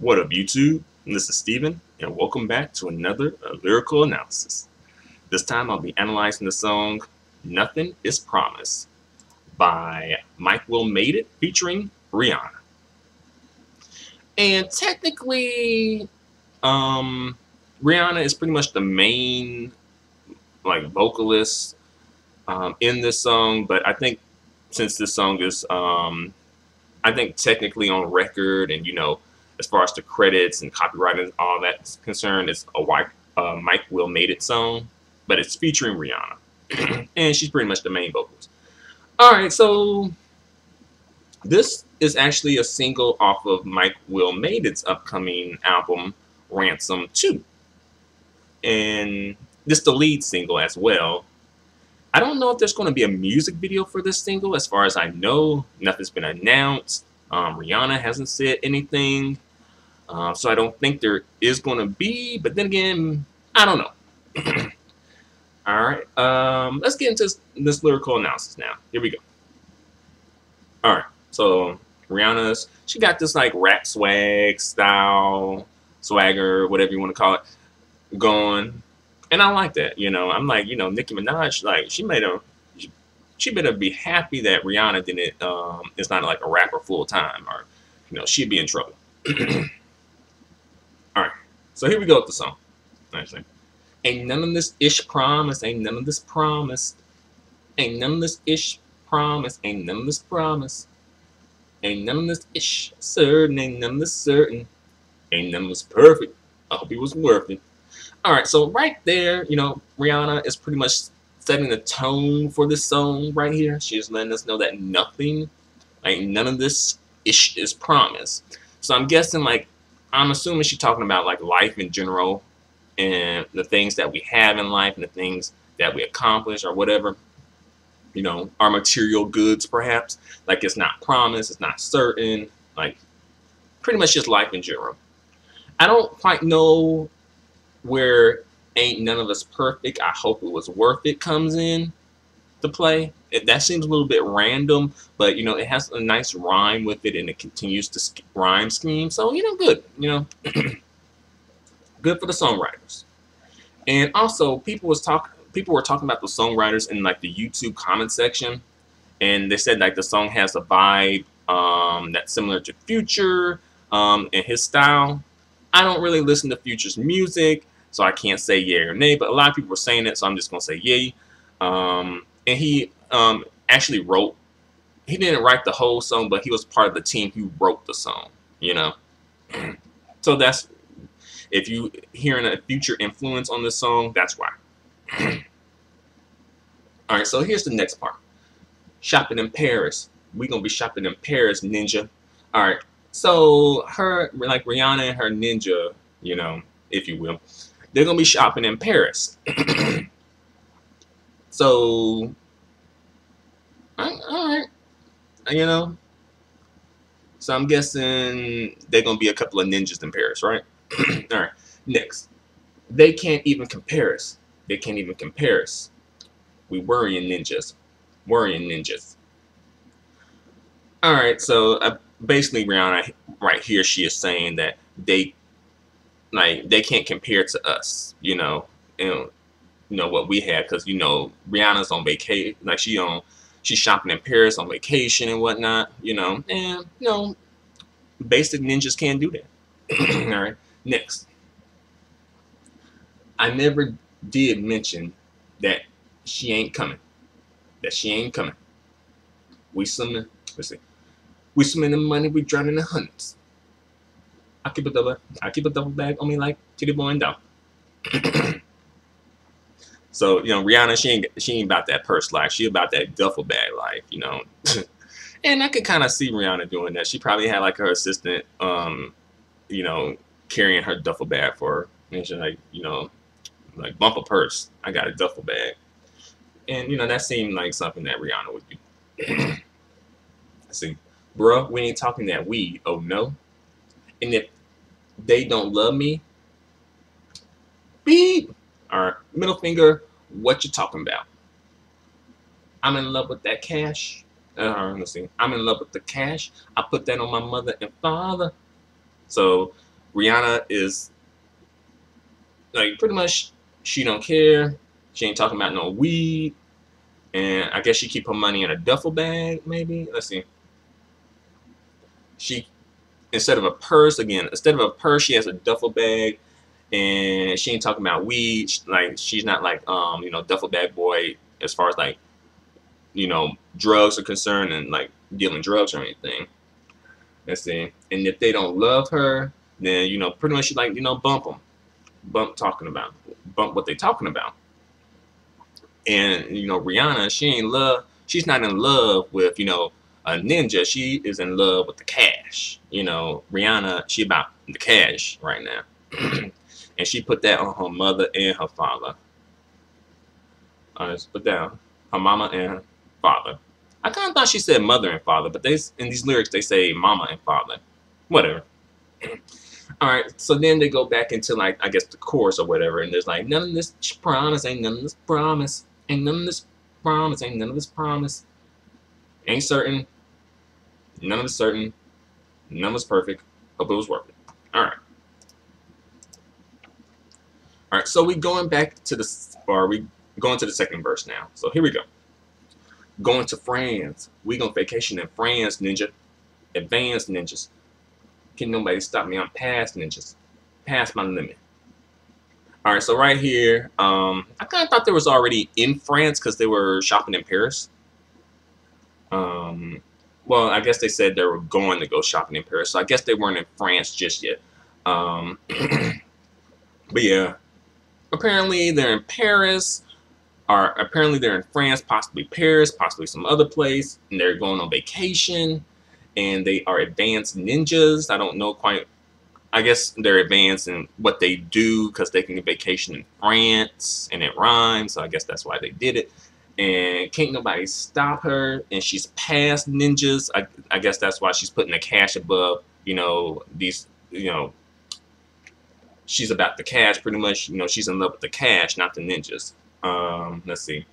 What up, YouTube? This is Steven, and welcome back to another lyrical analysis. This time I'll be analyzing the song Nothing Is Promised by Mike Will Made It featuring Rihanna. And technically, Rihanna is pretty much the main vocalist in this song, but I think since this song is I think technically on record and as far as the credits and copyright and all that's concerned, it's a Mike Will Made It song, but it's featuring Rihanna, and she's pretty much the main vocalist. All right, so this is actually a single off of Mike Will Made It's upcoming album Ransom 2, and this is the lead single as well. I don't know if there's going to be a music video for this single. As far as I know, nothing's been announced. Rihanna hasn't said anything. So I don't think there is going to be. But then again, I don't know. All right. Let's get into this lyrical analysis now. Here we go. All right. So she got this like rap swag style, swagger, whatever you want to call it, going. And I like that, I'm like, Nicki Minaj, like she better be happy that Rihanna didn't is not like a rapper full time, or she'd be in trouble. All right, so here we go with the song. Actually, ain't none of this ish promise, ain't none of this promise, ain't none of this ish promise, ain't none of this promise, ain't none of this ish certain, ain't none of this certain, ain't none of this perfect. I hope it was worth it. All right, so right there, Rihanna is pretty much setting the tone for this song right here. She's letting us know that none of this ish is promised. So I'm guessing, I'm assuming she's talking about life in general and the things that we have in life and the things that we accomplish or whatever. Our material goods, perhaps. It's not promised, it's not certain. Pretty much just life in general. I don't quite know where ain't none of us perfect, I hope it was worth it comes in to play. That seems a little bit random, but it has a nice rhyme with it and it continues to rhyme scheme. So good, good for the songwriters. And also people were talking about the songwriters in the YouTube comment section, and they said the song has a vibe that's similar to Future and his style. I don't really listen to Future's music, so I can't say yay or nay, but a lot of people were saying it, so I'm just going to say yay. And he actually he didn't write the whole song, but he was part of the team who wrote the song, So that's, if you hearing a Future influence on this song, that's why. All right, so here's the next part. Shopping in Paris. We're going to be shopping in Paris, ninja. All right, so Rihanna and her ninja, if you will, they're going to be shopping in Paris. So, all right, So I'm guessing they're going to be a couple of ninjas in Paris, right? All right, next. They can't even compare us. They can't even compare us. We worrying ninjas. Worrying ninjas. All right, so basically Rihanna right here, she is saying that they can't compare to us, and what we have, because Rihanna's on vacation, she's shopping in Paris on vacation and whatnot, and basic ninjas can't do that. All right, next. I never did mention that she ain't coming. That she ain't coming. We swimming. Let's see. We swimming in money. We drowning in hundreds. I keep a double bag on me like titty boy and down. So Rihanna, she ain't about that purse life. She about that duffel bag life, And I could kind of see Rihanna doing that. She probably had her assistant, carrying her duffel bag for her. And she's bump a purse. I got a duffel bag, and that seemed like something that Rihanna would do. Let's see, bruh, we ain't talking that weed. Oh no. And if they don't love me, beep. All right, middle finger. What you talking about? I'm in love with that cash. Let's see. I'm in love with the cash. I put that on my mother and father. So Rihanna is like pretty much she don't care. She ain't talking about no weed, and I guess she keep her money in a duffel bag. Maybe let's see. She instead of a purse again, instead of a purse, she has a duffel bag, and she ain't talking about weed. Like she's not like duffel bag boy as far as like drugs are concerned and like dealing drugs or anything. Let's see. And if they don't love her, then pretty much she like bump them, bump what they talking about. And Rihanna, she's not in love with a ninja. She is in love with the cash. Rihanna, she about the cash right now. And she put that on her mother and her father. Let's put down her mama and her father. I kind of thought she said mother and father, but in these lyrics they say mama and father. Whatever. All right, so then they go back into like I guess the chorus or whatever, and there's like none of this promise, ain't none of this promise, ain't none of this promise, ain't none of this promise, ain't certain, none of it's certain, none of it's perfect. Hope it was worth it. All right. So we going back to we going to the second verse now. So here we go. Going to France, we gonna vacation in France, ninja, advanced ninjas. Can nobody stop me? I'm past ninjas, past my limit. All right, so right here, I kind of thought they was already in France because they were shopping in Paris. Well, I guess they said they were going to go shopping in Paris, so I guess they weren't in France just yet. But yeah, apparently they're in Paris, or apparently they're in France, possibly Paris, possibly some other place, and they're going on vacation. And they are advanced ninjas. I don't know quite. I guess they're advanced in what they do because they can vacation in France and it rhymes. So I guess that's why they did it. And can't nobody stop her. And she's past ninjas. I guess that's why she's putting the cash above. These. She's about the cash pretty much. She's in love with the cash, not the ninjas. Let's see.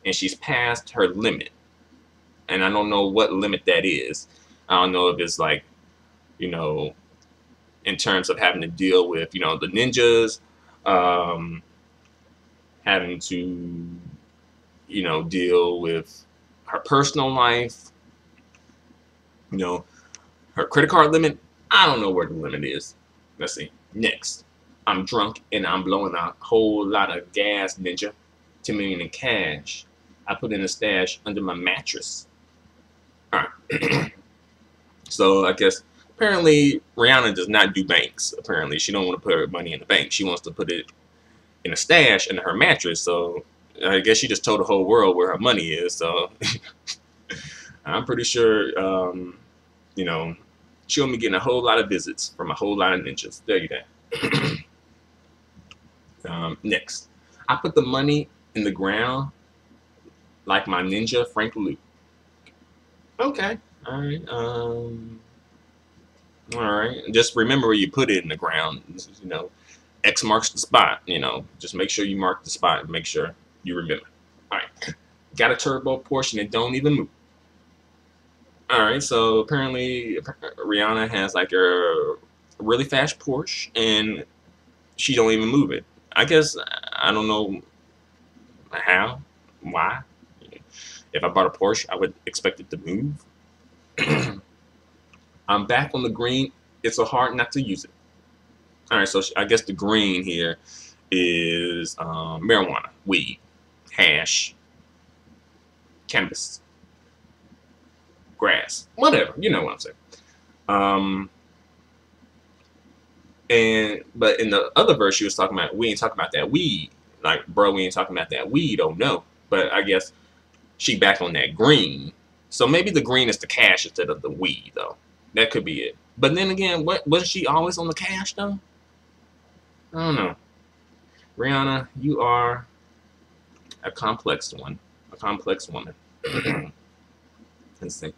And she's past her limit. And I don't know what limit that is. I don't know if it's like, in terms of having to deal with, the ninjas, having to, deal with her personal life, her credit card limit. I don't know where the limit is. Let's see. Next. I'm drunk and I'm blowing a whole lot of gas, ninja. 10 million in cash. I put in a stash under my mattress. All right. So I guess apparently Rihanna does not do banks. Apparently she don't want to put her money in the bank. She wants to put it in a stash under her mattress. So I guess she just told the whole world where her money is. So I'm pretty sure, she'll be getting a whole lot of visits from a whole lot of ninjas. Tell you that. Next, I put the money in the ground like my ninja Frank Luke. Okay. All right. All right. Just remember where you put it in the ground. X marks the spot. Just make sure you mark the spot. Make sure you remember. All right. Got a turbo Porsche and it don't even move. All right. So apparently Rihanna has like a really fast Porsche and she don't even move it. I guess I don't know how, why. If I bought a Porsche, I would expect it to move. I'm back on the green. It's so hard not to use it. All right, so I guess the green here is marijuana, weed, hash, cannabis, grass, whatever. You know what I'm saying. But in the other verse, she was talking about we ain't talking about that weed. Like, bro, we ain't talking about that weed. Oh no. But I guess she back on that green. So maybe the green is the cash instead of the weed, though. That could be it. But then again, wasn't she always on the cash, though? I don't know. Rihanna, you are a complex one. A complex woman. Let's see.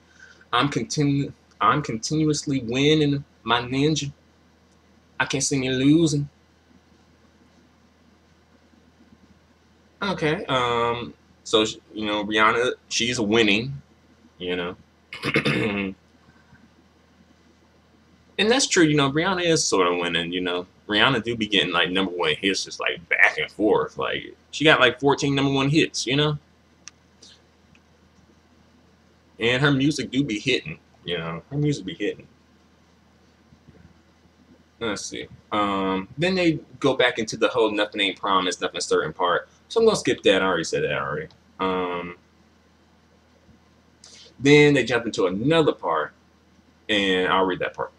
I'm continuously winning my ninja. I can't see me losing. Okay. So, Rihanna, she's winning. And And that's true. Rihanna is sort of winning. Rihanna do be getting like #1 hits, just like back and forth. Like she got like 14 #1 hits. And her music do be hitting. Her music be hitting. Let's see. Then they go back into the whole nothing ain't promised, nothing certain part. So I'm gonna skip that. I already said that already. Then they jump into another part, and I'll read that part.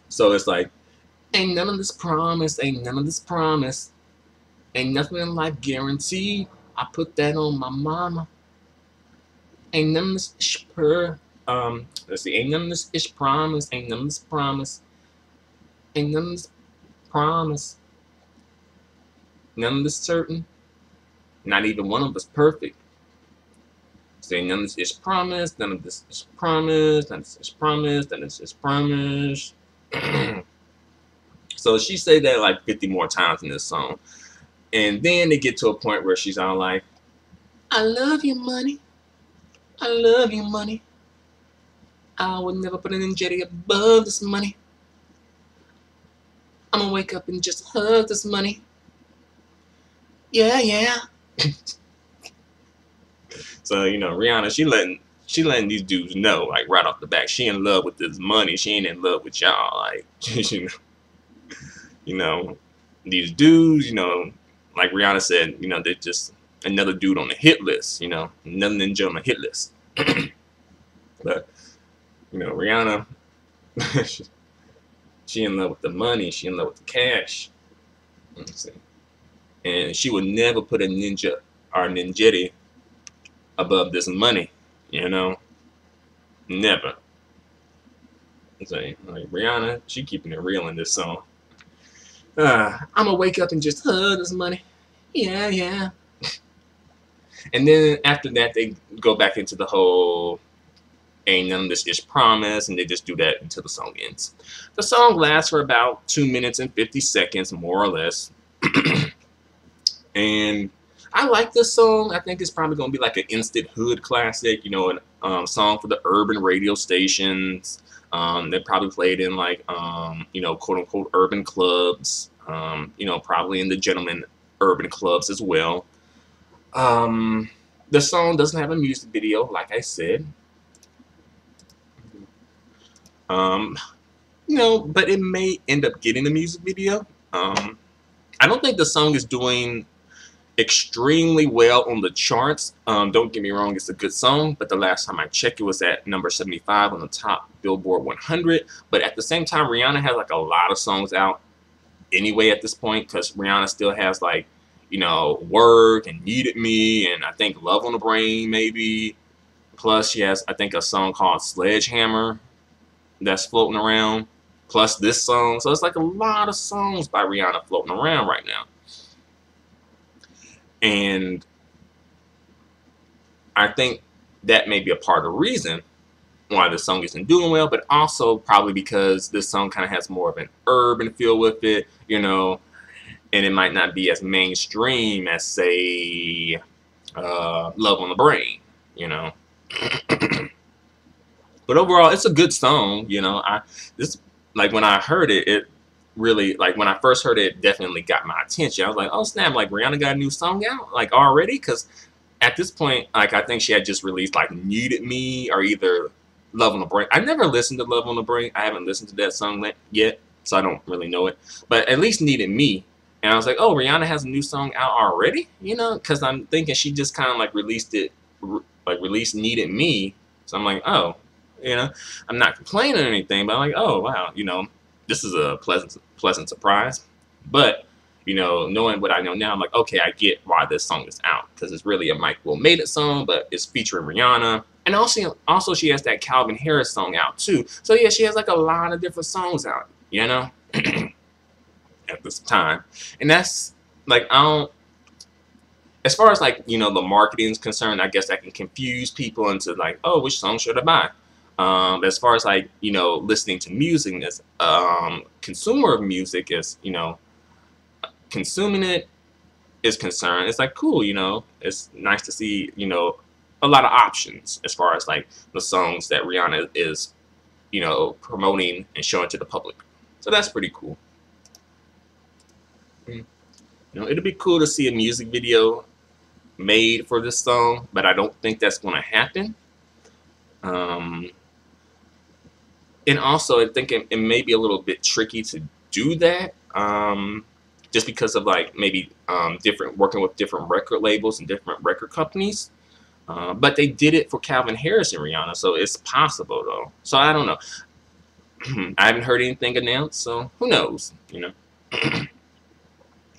So it's like, ain't none of this promise, ain't none of this promise, ain't nothing in life guaranteed. I put that on my mama. Ain't none of this ish let's see, ain't none of this ish promise, ain't none of this promise, ain't none of this promise, none of this certain, not even one of us perfect. Say none of this is promised, none of this is promised, none of this is promised, none of this is promised. So she said that like 50 more times in this song. And then they get to a point where she's all like, I love you, money. I love you, money. I would never put an injector above this money. I'm gonna wake up and just hug this money. Yeah, yeah. So, Rihanna, she letting these dudes know, like, right off the back, she in love with this money. She ain't in love with y'all. Like, these dudes, like Rihanna said, they're just another dude on the hit list, another ninja on the hit list. But, Rihanna, she in love with the money. She in love with the cash. Let's see. And she would never put a ninja or ninjetti above this money, never. So, like Rihanna, she keeping it real in this song. I'm gonna wake up and just hug this money. Yeah, yeah. And then after that, they go back into the whole ain't none of this is promise, and they just do that until the song ends. The song lasts for about 2 minutes and 50 seconds, more or less. And I like this song. I think it's probably going to be like an instant hood classic, a song for the urban radio stations. They probably played in like, quote unquote urban clubs, probably in the gentleman urban clubs as well. The song doesn't have a music video, like I said. But it may end up getting a music video. I don't think the song is doing extremely well on the charts. Don't get me wrong, it's a good song, but the last time I checked, it was at number 75 on the top Billboard 100. But at the same time, Rihanna has like a lot of songs out anyway at this point, because Rihanna still has like, Work and Needed Me, and I think Love on the Brain maybe. Plus she has, I think, a song called Sledgehammer that's floating around, plus this song. So it's like a lot of songs by Rihanna floating around right now. And I think that may be a part of the reason why the song isn't doing well, but also probably because this song kind of has more of an urban feel with it, and it might not be as mainstream as, say, Love on the Brain, But overall, it's a good song, like when I heard it, it really, like when I first heard it, it definitely got my attention. I was like, oh snap, like Rihanna got a new song out, like already? Because at this point, like I think she had just released like Needed Me or either Love on the Brain. I never listened to Love on the Brain. I haven't listened to that song yet, so I don't really know it. But at least Needed Me. And I was like, oh, Rihanna has a new song out already? Because I'm thinking she just kind of like released Needed Me. So I'm like, oh, I'm not complaining or anything, but I'm like, oh, wow, this is a pleasant surprise. But, knowing what I know now, I'm like, okay, I get why this song is out, because it's really a Mike Will Made It song, but it's featuring Rihanna. And also she has that Calvin Harris song out too. So yeah, she has like a lot of different songs out, at this time. And that's like, as far as like, the marketing is concerned, I guess that can confuse people into like, oh, which song should I buy? As far as like, listening to music, as consumer of music, is, consuming it is concerned, it's like cool, it's nice to see, a lot of options as far as like the songs that Rihanna is you know, promoting and showing to the public. So that's pretty cool. You know, it'd be cool to see a music video made for this song, but I don't think that's going to happen. Um, and also, I think it may be a little bit tricky to do that, just because of like maybe different working with different record labels and different record companies. But they did it for Calvin Harris and Rihanna, so it's possible though. So I don't know. I haven't heard anything announced, so who knows, you know.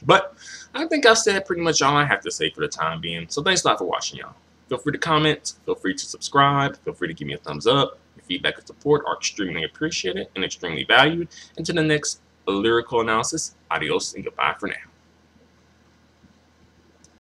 But I think I've said pretty much all I have to say for the time being. So thanks a lot for watching, y'all. Feel free to comment. Feel free to subscribe. Feel free to give me a thumbs up. Your feedback and support are extremely appreciated and extremely valued. Until the next lyrical analysis, adios and goodbye for now.